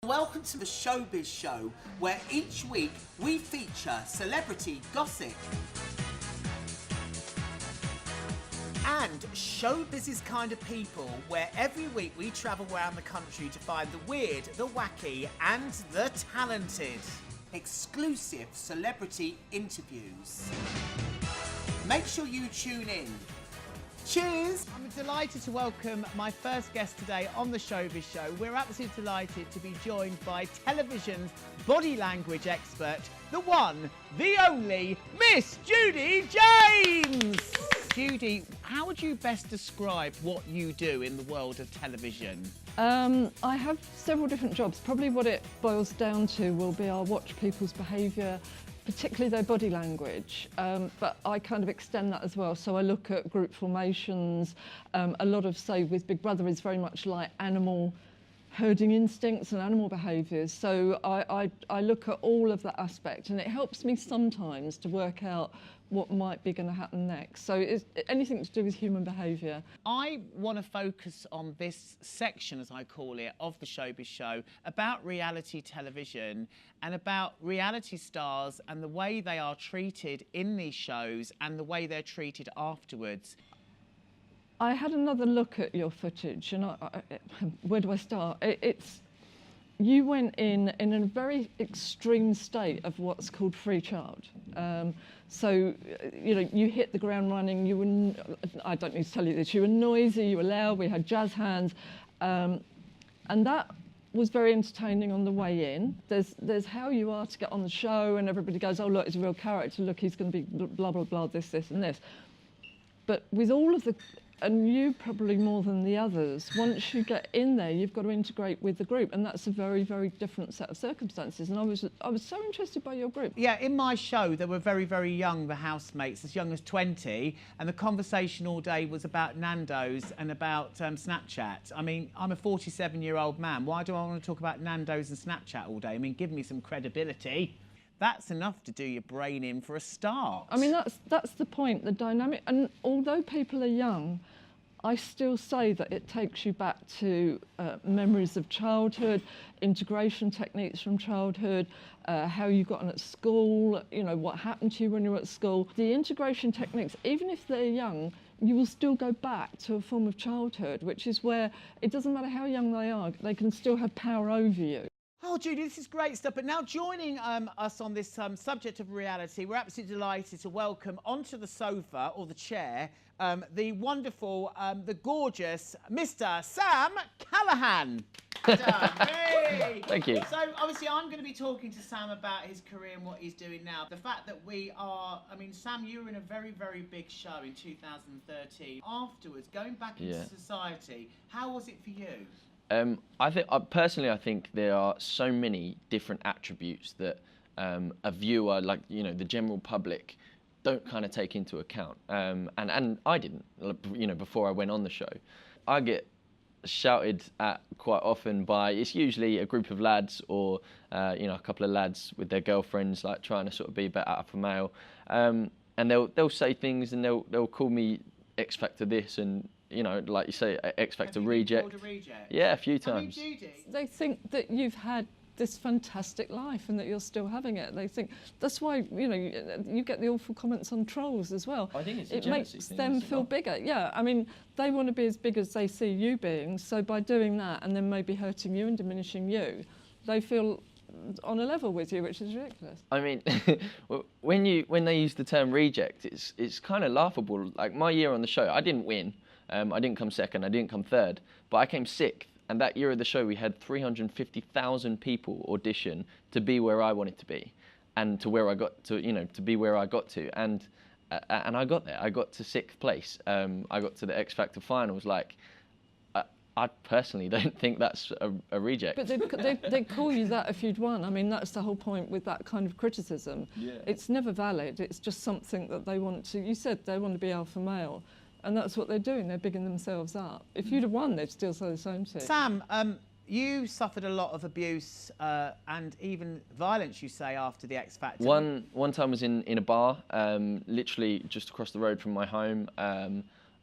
Welcome to the Showbiz Show, where each week we feature celebrity gossip. And Showbiz's kind of people, where every week we travel around the country to find the weird, the wacky and the talented. Exclusive celebrity interviews. Make sure you tune in. Cheers! I'm delighted to welcome my first guest today on the Showbiz Show. We're absolutely delighted to be joined by television's body language expert, the one, the only, Miss Judi James! Judi, how would you best describe what you do in the world of television? I have several different jobs. Probably what it boils down to will be I'll watch people's behaviour, particularly their body language, but I kind of extend that as well. So I look at group formations. A lot of, say, with Big Brother is very much like animal herding instincts and animal behaviours. So I look at all of that aspect, and it helps me sometimes to work out what might be going to happen next. So it's anything to do with human behaviour. I want to focus on this section, as I call it, of the Showbiz Show, about reality television and about reality stars and the way they are treated in these shows and the way they're treated afterwards. I had another look at your footage, and where do I start? You went in a very extreme state of what's called free child. So, you know, you hit the ground running. You were, I don't need to tell you this, you were noisy, you were loud, we had jazz hands. And that was very entertaining on the way in. There's how you are to get on the show, and everybody goes, oh, look, he's a real character, look, he's going to be blah, blah, blah, this, and this. But with all of the, and you probably more than the others, once you get in there, you've got to integrate with the group, and that's a very, very different set of circumstances. And I was so interested by your group. Yeah, in my show, they were very, very young, the housemates, as young as 20, and the conversation all day was about Nando's and about Snapchat. I mean, I'm a 47-year-old man. Why do I want to talk about Nando's and Snapchat all day? I mean, give me some credibility. That's enough to do your brain in for a start. I mean, that's the point, the dynamic. And although people are young, I still say that it takes you back to memories of childhood, integration techniques from childhood, how you got on at school, you know, what happened to you when you were at school. The integration techniques, even if they're young, you will still go back to a form of childhood, which is where it doesn't matter how young they are, they can still have power over you. Oh, Judi, this is great stuff. But now joining us on this subject of reality, we're absolutely delighted to welcome onto the sofa, or the chair, the wonderful, the gorgeous Mr Sam Callahan. Hey. Thank you. So, obviously, I'm going to be talking to Sam about his career and what he's doing now. The fact that we are, I mean, Sam, you were in a very, very big show in 2013. Afterwards, going back into society, how was it for you? I think personally, I think there are so many different attributes that a viewer, like, you know, the general public, don't kind of take into account. And I didn't, you know, before I went on the show. I get shouted at quite often by, it's usually a group of lads or you know, a couple of lads with their girlfriends, like trying to sort of be a bit alpha male, and they'll say things, and they'll call me X Factor this, and you know, like you say, X Factor reject. Yeah, a few times. I mean, Judi, They think that you've had this fantastic life and that you're still having it. They think that's why, you know, you get the awful comments on trolls as well. I think it's a it jealousy makes thing, them isn't it? feel bigger. Yeah, I mean, they want to be as big as they see you being. So by doing that and then maybe hurting you and diminishing you, they feel on a level with you, which is ridiculous. I mean, when they use the term reject, it's kind of laughable. Like my year on the show, I didn't win. I didn't come second, I didn't come third, but I came sixth. And that year of the show, we had 350,000 people audition to be where I wanted to be, and to where I got to, you know, to be where I got to. And I got there. I got to sixth place. I got to the X Factor finals. Like, I personally don't think that's a reject. But they'd call you that if you'd won. I mean, that's the whole point with that kind of criticism. Yeah. It's never valid. It's just something that they want to, you said they want to be alpha male. And that's what they're doing, they're bigging themselves up. If you'd have won, they'd still say the same thing. Sam, you suffered a lot of abuse and even violence, you say, after the X Factor. One time was in a bar, literally just across the road from my home.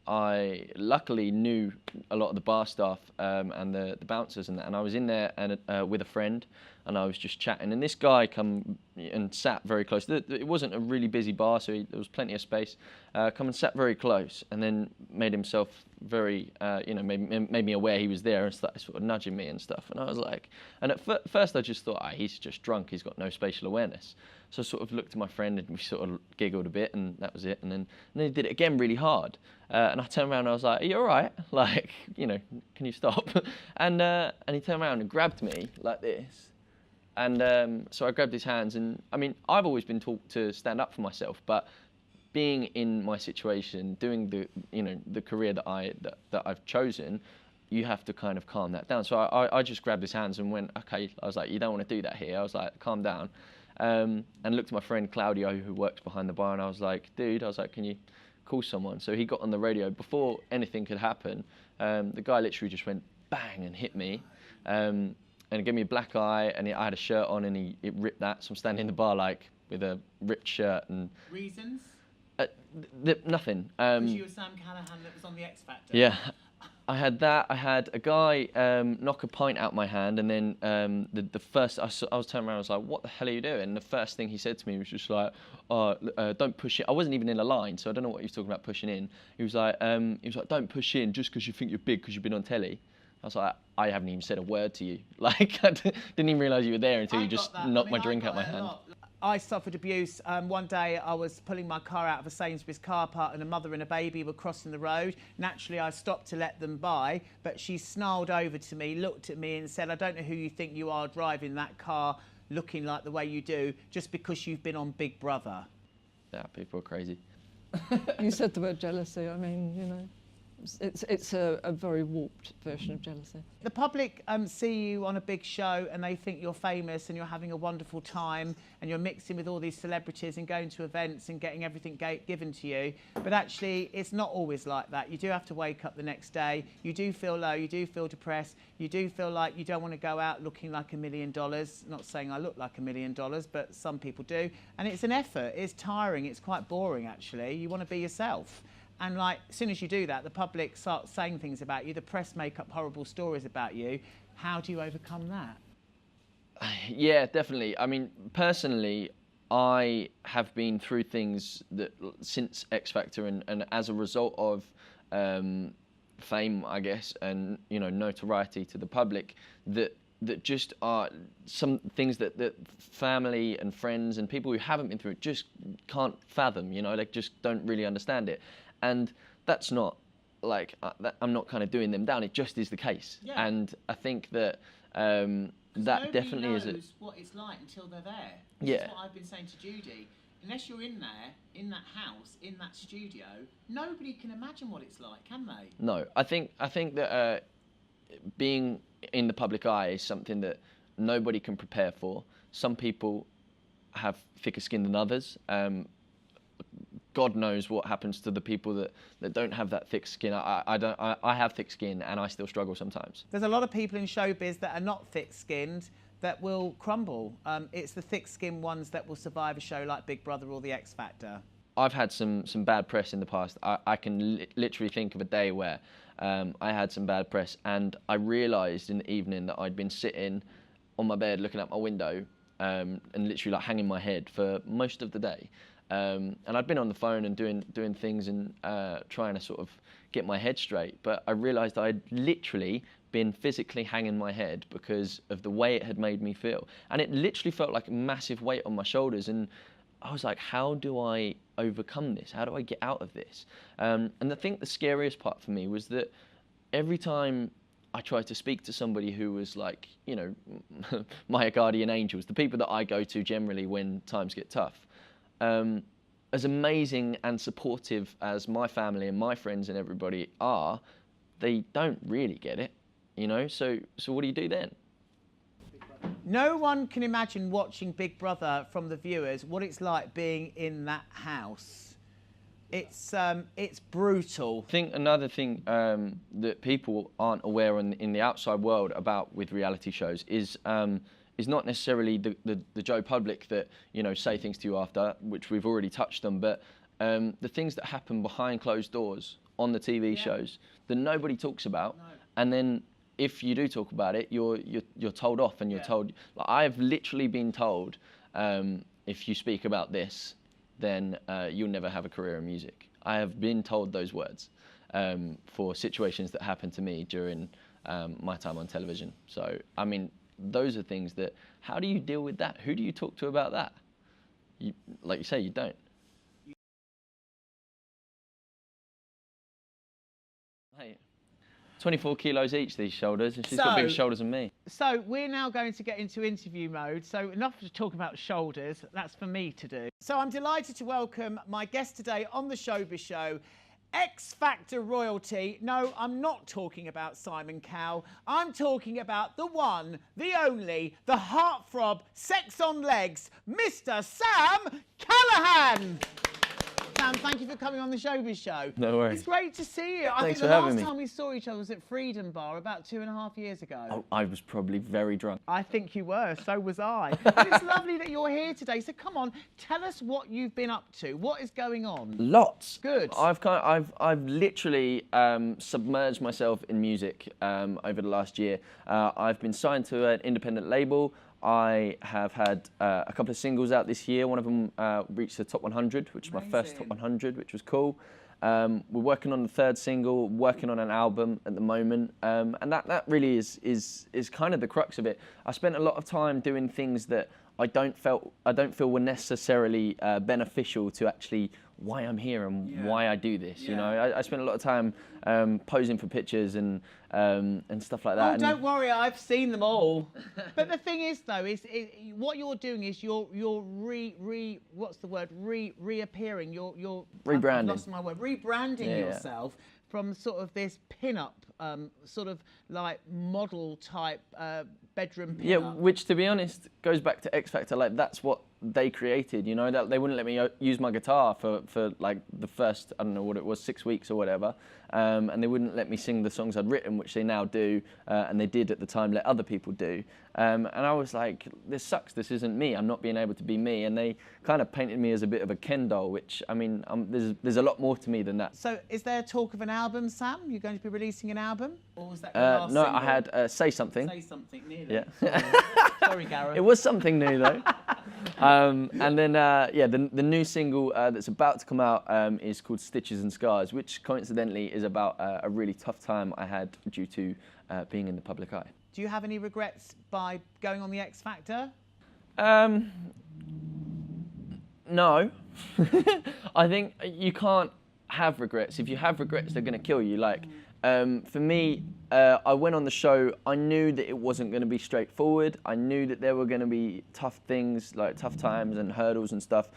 I luckily knew a lot of the bar staff and the bouncers and that, and I was in there and with a friend, and I was just chatting, and this guy come and sat very close. It wasn't a really busy bar, so there was plenty of space. Come and sat very close, and then made himself very, made me aware he was there and started sort of nudging me and stuff. And I was like, and at first I just thought, he's just drunk, he's got no spatial awareness. So I sort of looked at my friend and we sort of giggled a bit, and that was it. And then he did it again really hard. And I turned around and I was like, are you all right? Like, can you stop? And he turned around and grabbed me like this. And so I grabbed his hands, and I mean, I've always been taught to stand up for myself, but being in my situation, doing the career that I've chosen, you have to kind of calm that down. So I just grabbed his hands and went, okay. I was like, you don't want to do that here. I was like, calm down. And looked at my friend Claudio, who works behind the bar, and I was like, dude, can you call someone? So he got on the radio. Before anything could happen, the guy literally just went bang and hit me. And it gave me a black eye, and I had a shirt on, and it ripped that. So I'm standing in the bar like with a ripped shirt. And reasons? Nothing. Was you a Sam Callahan that was on the X Factor? Yeah, I had that. I had a guy knock a pint out my hand, and then the first I was turning around, I was like, "What the hell are you doing?" And the first thing he said to me was just like, "Don't push it." I wasn't even in a line, so I don't know what he was talking about pushing in. He was like, "Don't push in just because you think you're big because you've been on telly." I was like, I haven't even said a word to you. Like, I didn't even realise you were there until you just knocked my drink out my hand. I suffered abuse. One day I was pulling my car out of a Sainsbury's car park, and a mother and a baby were crossing the road. Naturally, I stopped to let them by, but she snarled over to me, looked at me and said, I don't know who you think you are driving that car looking like the way you do, just because you've been on Big Brother. Yeah, people are crazy. You said the word jealousy. I mean, it's a very warped version of jealousy. The public see you on a big show and they think you're famous and you're having a wonderful time and you're mixing with all these celebrities and going to events and getting everything given to you. But actually, it's not always like that. You do have to wake up the next day. You do feel low. You do feel depressed. You do feel like you don't want to go out looking like $1 million. Not saying I look like $1 million, but some people do. And it's an effort. It's tiring. It's quite boring, actually. You want to be yourself. And like, as soon as you do that, the public starts saying things about you, the press make up horrible stories about you. How do you overcome that? Yeah, definitely. I mean, personally, I have been through things that since X Factor, and as a result of fame, I guess, and notoriety to the public, that just are some things that family and friends and people who haven't been through it just can't fathom. They just don't really understand it. And that's not like, I'm not kind of doing them down, it just is the case. Yeah. And I think that that definitely is it. Nobody knows what it's like until they're there. Yeah. That's what I've been saying to Judi. Unless you're in there, in that house, in that studio, nobody can imagine what it's like, can they? No, I think that being in the public eye is something that nobody can prepare for. Some people have thicker skin than others. God knows what happens to the people that don't have that thick skin. I have thick skin and I still struggle sometimes. There's a lot of people in showbiz that are not thick-skinned that will crumble. It's the thick-skinned ones that will survive a show like Big Brother or The X Factor. I've had some bad press in the past. I can literally think of a day where I had some bad press, and I realised in the evening that I'd been sitting on my bed looking out my window and literally like hanging my head for most of the day. And I'd been on the phone and doing things and trying to sort of get my head straight, but I realised I'd literally been physically hanging my head because of the way it had made me feel. And it literally felt like a massive weight on my shoulders, and I was like, how do I overcome this? How do I get out of this? And I think the scariest part for me was that every time I tried to speak to somebody who was like, my guardian angels, the people that I go to generally when times get tough, as amazing and supportive as my family and my friends and everybody are, they don't really get it, So what do you do then? No one can imagine watching Big Brother from the viewers what it's like being in that house. It's brutal. I think another thing that people aren't aware in the outside world about with reality shows is not necessarily the Joe public that say things to you after, which we've already touched on, but the things that happen behind closed doors on the TV shows that nobody talks about, and then if you do talk about it, you're told off, and you're told. Like, I have literally been told, if you speak about this, then you'll never have a career in music. I have been told those words for situations that happened to me during my time on television. So, I mean, those are things that, how do you deal with that? Who do you talk to about that? Like you say, you don't. Hey, 24 kilos each, these shoulders, and she's got bigger shoulders than me. So we're now going to get into interview mode. So enough to talk about shoulders, that's for me to do. So I'm delighted to welcome my guest today on the Showbiz Show, X Factor royalty. No, I'm not talking about Simon Cowell. I'm talking about the one, the only, the heartthrob, sex on legs, Mr Sam Callahan. Sam, thank you for coming on the Showbiz Show. No worries. It's great to see you. I think the last time we saw each other was at Freedom Bar about 2.5 years ago. Oh, I was probably very drunk. I think you were, so was I. But it's lovely that you're here today. So come on, tell us what you've been up to. What is going on? Lots. Good. I've literally submerged myself in music over the last year. I've been signed to an independent label. I have had a couple of singles out this year. One of them reached the top 100, which is my first top 100, which was cool. We're working on the third single, working on an album at the moment, and that really is kind of the crux of it. I spent a lot of time doing things that I don't feel were necessarily beneficial to actually why I'm here and why I do this. You know, I spent a lot of time posing for pictures and stuff like that. Oh, don't worry, I've seen them all. But the thing is, though, is what you're doing is you're reappearing. You're rebranding. I've lost my word. Rebranding yourself from sort of this pin-up, sort of like model type bedroom pin-up. Yeah, which to be honest goes back to X Factor. Like, that's what they created, you know, that they wouldn't let me use my guitar for like the first, I don't know what it was, 6 weeks or whatever, and they wouldn't let me sing the songs I'd written, which they now do, and they did at the time let other people do, and I was like, this sucks, this isn't me, I'm not being able to be me, and they kind of painted me as a bit of a Ken doll, which, I mean, there's a lot more to me than that. So is there talk of an album, Sam? You're going to be releasing an album? Or was that your last No, single? I had Say Something. Say Something, nearly. Yeah. Sorry, Gareth. It was something new though. And then, the new single that's about to come out is called Stitches and Scars, which coincidentally is about a really tough time I had due to being in the public eye. Do you have any regrets by going on the X Factor? No. I think you can't have regrets. If you have regrets, they're going to kill you. Like, for me, I went on the show, I knew that it wasn't going to be straightforward. I knew that there were going to be tough things, like tough times and hurdles and stuff.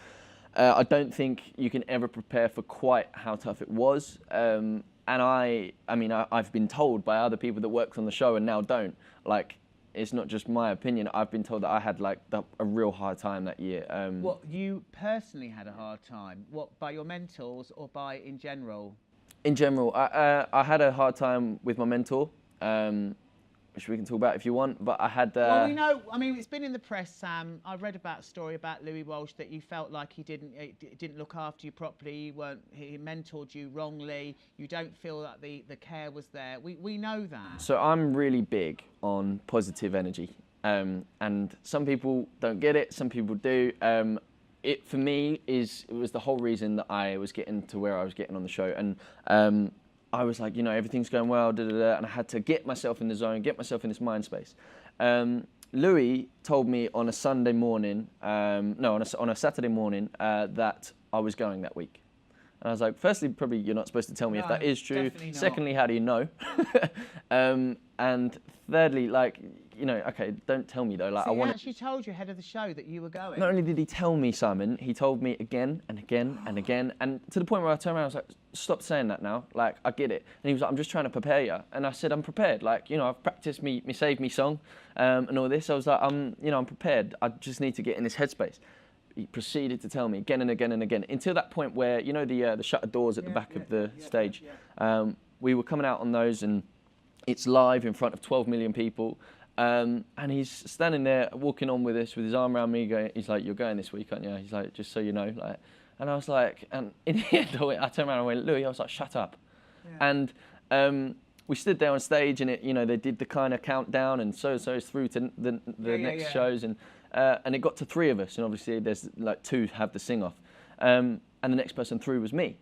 I don't think you can ever prepare for quite how tough it was. And I've been told by other people that worked on the show and now don't. Like, it's not just my opinion. I've been told that I had like a real hard time that year. What, you personally had a hard time? What, by your mentors or by in general? In general, I had a hard time with my mentor, which we can talk about if you want, but I had... Well, we know, I mean, it's been in the press, Sam. I read about a story about Louis Walsh that you felt like he didn't look after you properly, he mentored you wrongly, you don't feel that the care was there. We know that. So I'm really big on positive energy, and some people don't get it, some people do. It, for me, it was the whole reason that I was getting to where I was getting on the show. And I was like, you know, everything's going well, and I had to get myself in the zone, get myself in this mind space. Louis told me on a Sunday morning, on a Saturday morning, that I was going that week. And I was like, firstly, probably you're not supposed to tell me if that is true. Secondly, how do you know? And thirdly, like, you know, okay, don't tell me though. Like, so he actually told you ahead of the show that you were going? Not only did he tell me, Simon, he told me again and again and again, and to the point where I turned around, I was like, stop saying that now. Like, I get it. And he was like, I'm just trying to prepare you. And I said, I'm prepared. Like, you know, I've practiced me Save Me song and all this. I was like, I'm prepared. I just need to get in this headspace. He proceeded to tell me again and again and again, until that point where, you know, the shutter doors at the back of the stage. We were coming out on those, and it's live in front of 12 million people. And he's standing there walking on with us with his arm around me, he's like, you're going this week, aren't you? He's like, just so you know. Like, and I was like, and in the end, I turned around and went, Louis, I was like, shut up. And we stood there on stage, and they did the kind of countdown, and so through to the next shows, and it got to 3 of us, and obviously there's like 2 have the sing off, and the next person through was me.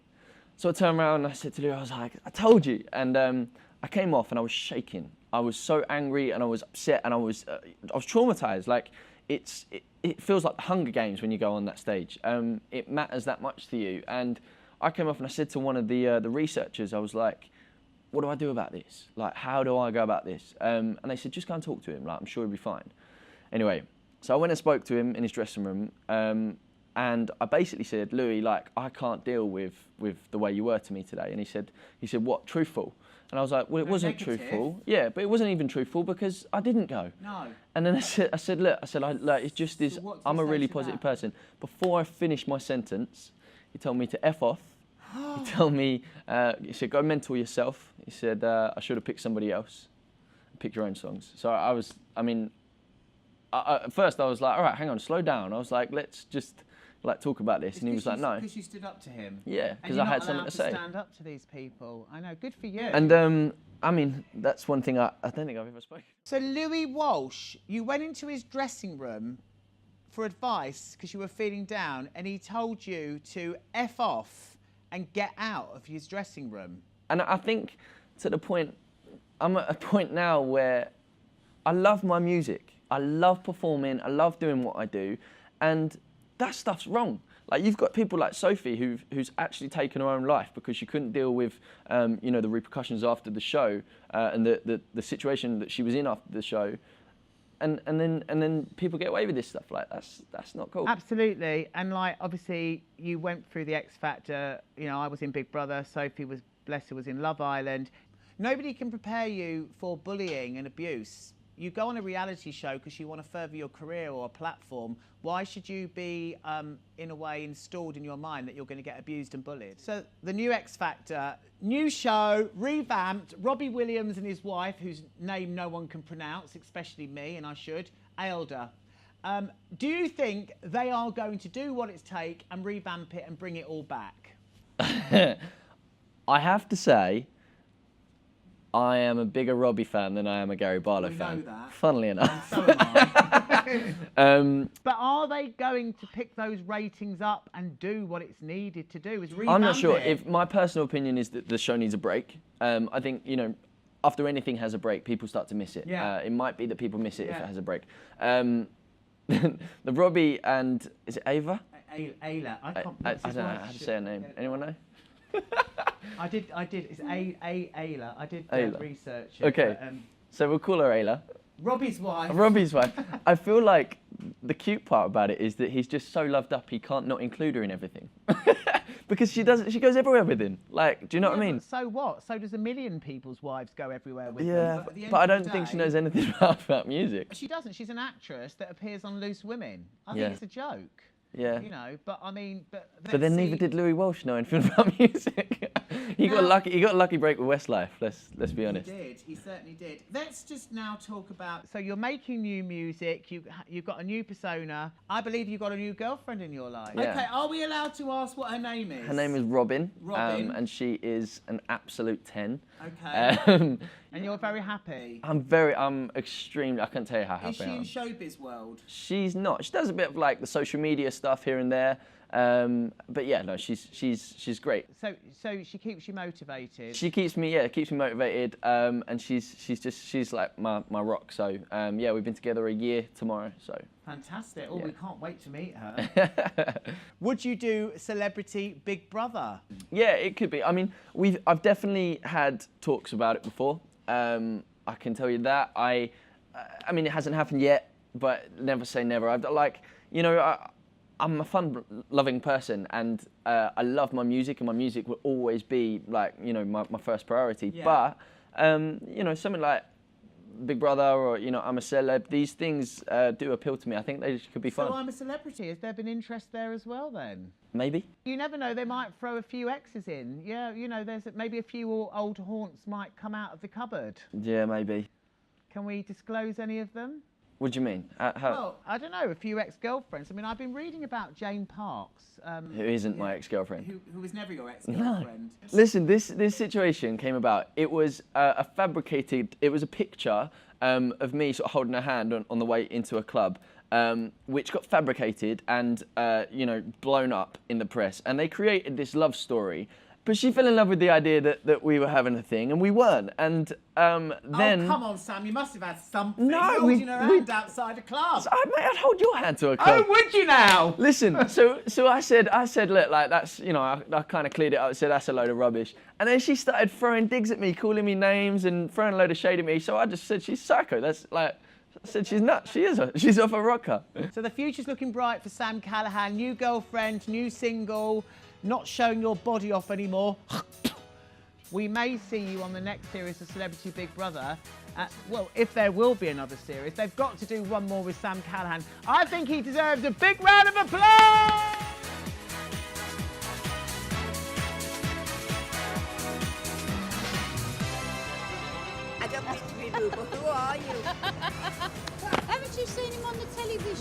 So I turned around and I said to Lou, I was like, I told you, and I came off and I was shaking. I was so angry and I was upset and I was traumatized. Like it feels like the Hunger Games when you go on that stage. It matters that much to you. And I came off and I said to one of the researchers, I was like, what do I do about this? Like, how do I go about this? And they said, just go and talk to him. Like, I'm sure he'll be fine. Anyway, so I went and spoke to him in his dressing room. And I basically said, Louis, like, I can't deal with the way you were to me today. And he said, what, truthful? And I was like, well, it wasn't truthful. Yeah, but it wasn't even truthful because I didn't go. No. And then I said, look, it just is, I'm a really positive person. Before I finished my sentence, he told me to F off. He told me, he said, go mentor yourself. He said, I should have picked somebody else. Pick your own songs. So at first I was like, all right, hang on, slow down. I was like, let's just talk about this. And he was like, no. Because you stood up to him. Yeah, because I had something to say. Stand up to these people. I know, good for you. And I mean, that's one thing I don't think I've ever spoken. So Louis Walsh, you went into his dressing room for advice because you were feeling down, and he told you to F off and get out of his dressing room. And I think to the point, I'm at a point now where I love my music. I love performing. I love doing what I do, and that stuff's wrong. Like, you've got people like Sophie who's actually taken her own life because she couldn't deal with the repercussions after the show and the situation that she was in after the show, and then people get away with this stuff. Like, that's not cool. Absolutely. And like, obviously you went through the X Factor. I was in Big Brother. Sophie was, bless her, was in Love Island. Nobody can prepare you for bullying and abuse. You go on a reality show because you want to further your career or a platform. Why should you be, in a way, installed in your mind that you're going to get abused and bullied? So the new X Factor, new show, revamped, Robbie Williams and his wife, whose name no one can pronounce, especially me, and I should, Ailda. Do you think they are going to do what it takes and revamp it and bring it all back? I have to say, I am a bigger Robbie fan than I am a Gary Barlow fan. Know that. Funnily enough. And so am I. But are they going to pick those ratings up and do what it's needed to do? I'm not sure. If my personal opinion is that the show needs a break. I think, after anything has a break, people start to miss it. Yeah. It might be that people miss it if it has a break. The Robbie and, is it Ava? Ayla. I don't know how to say her name. Anyone know? I did. It's Ayla. I did research. Okay. But, so we'll call her Ayla. Robbie's wife. Robbie's wife. I feel like the cute part about it is that he's just so loved up he can't not include her in everything. Because she goes everywhere with him. Like, do you know what I mean? So what? So does a million people's wives go everywhere with them. Yeah, but I don't think she knows anything about music. She doesn't. She's an actress that appears on Loose Women. I think it's a joke. Yeah. But I mean, but then neither did Louis Walsh know anything about music. He got lucky. He got a lucky break with Westlife. Let's be honest. He did. He certainly did. Let's just now talk about. So you're making new music. You've got a new persona. I believe you've got a new girlfriend in your life. Yeah. Okay. Are we allowed to ask what her name is? Her name is Robin. Robin. And she is an absolute 10. Okay. And you're very happy. I'm extremely. I can't tell you how happy I am. Is she in showbiz world? She's not. She does a bit of like the social media stuff here and there. But yeah, no, she's great. So she keeps you motivated. She keeps me motivated. And she's like my rock. So yeah, we've been together a year tomorrow. So fantastic. Oh, we can't wait to meet her. Would you do Celebrity Big Brother? Yeah, it could be. I mean, I've definitely had talks about it before. I can tell you that. I mean, it hasn't happened yet, but never say never. I'm a fun-loving person, and I love my music, and my music will always be like, my first priority. Yeah. But something like Big Brother or I'm a celeb, these things do appeal to me. I think they could be fun. So I'm a celebrity. Has there been interest there as well then? Maybe. You never know. They might throw a few exes in. Yeah, there's maybe a few old haunts might come out of the cupboard. Yeah, maybe. Can we disclose any of them? What do you mean? How? Well, I don't know, a few ex-girlfriends. I mean, I've been reading about Jane Parks. Who isn't my ex-girlfriend? Who was never your ex-girlfriend. No. Listen, this situation came about. It was a fabricated, it was a picture of me sort of holding her hand on the way into a club, which got fabricated and, you know, blown up in the press. And they created this love story. But she fell in love with the idea that we were having a thing, and we weren't. And then... Oh, come on, Sam, you must have had something. No, holding her hand outside a club. Mate, I'd hold your hand to a club. Oh, would you now? Listen, so I said, look, like, that's, you know, I kind of cleared it up. I said, that's a load of rubbish. And then she started throwing digs at me, calling me names and throwing a load of shade at me. So I just said, she's psycho. That's like... I said she's nuts. She is. She's off a rocker. So the future's looking bright for Sam Callahan. New girlfriend, new single, not showing your body off anymore. We may see you on the next series of Celebrity Big Brother. Well, if there will be another series, they've got to do one more with Sam Callahan. I think he deserves a big round of applause! I don't mean to be rude, but who are you? Haven't you seen him on the television?